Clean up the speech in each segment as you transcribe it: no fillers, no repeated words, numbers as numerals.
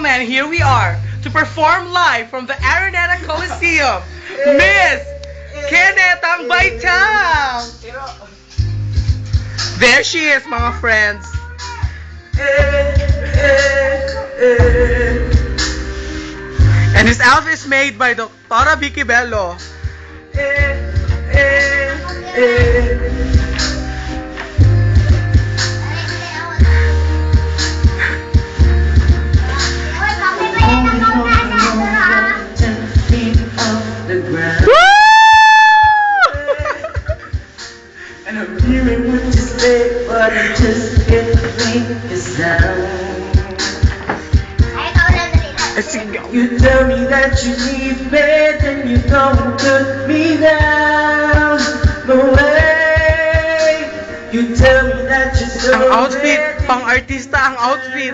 gentlemen, here we are to perform live from the Araneta Coliseum, Miss Kenetang Baitang! There she is, mga friends. And this outfit is made by Dr. Vicky Bello. And I'm hearing what you say, but I just can't make a sound. You tell me that you need me, then you don't put me down. No way. You tell me that you're so Ang outfit, pang artista ang outfit.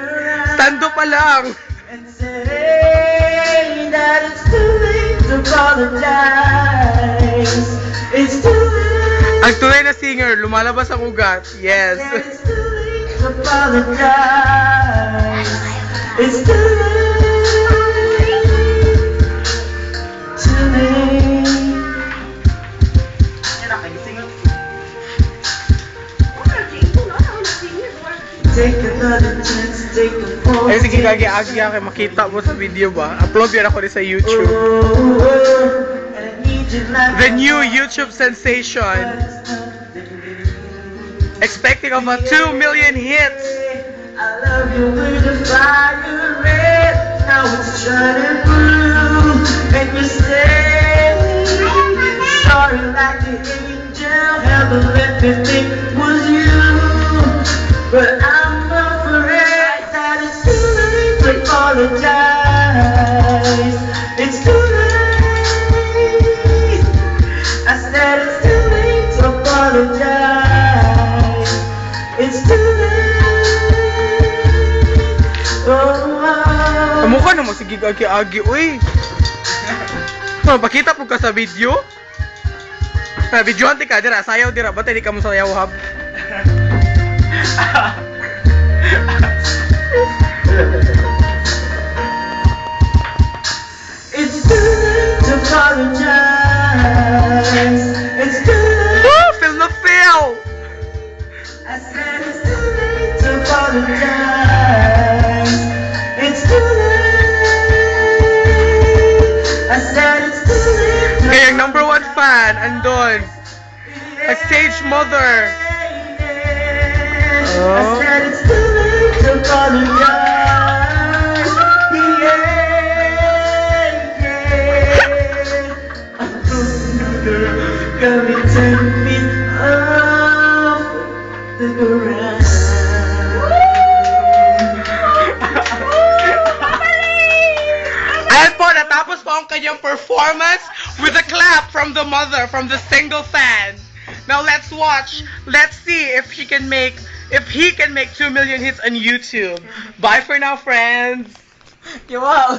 Tando pa lang. and say that it's too late to apologize. It's too late. Ang tunay na singer, lumalabas ang ugat. Yes. It's too late to apologize. It's too late. Too late. Take another chance, take a pause. Ay, sige, kagi-agi kay makita mo sa video ba? Upload yan ako rin sa YouTube. The new YouTube sensation. Expecting of a 2 million hits. I love you with the fire red. Now it's shining blue. And you say, sorry like the angel. Heaven let me think it was you. But I'm afraid that it's too late to apologize. It's too late. I said it's too late to apologize. It's too late. Oh, Amo ka naman, sige, agi-agi, uy. Pakita po ka sa video. Videohan ti ka, dira, sayaw dira. Ba't hindi ka mo sayaw, hab? It's too late to apologize. It's too late. Woo! Feel the feel! I said it's too late to apologize. It's too late. I said it's too late to Kaya yung number 1 fan, andon. A stage mother. I said it's too late to apologize. Yeah. I'm girl, got me 10 feet off the ground. Ayan po, natapos po ang kanyang performance with a clap from the mother, from the single fan. Now let's watch. Let's see if he can make 2 million hits on YouTube. Bye for now, friends. Wow.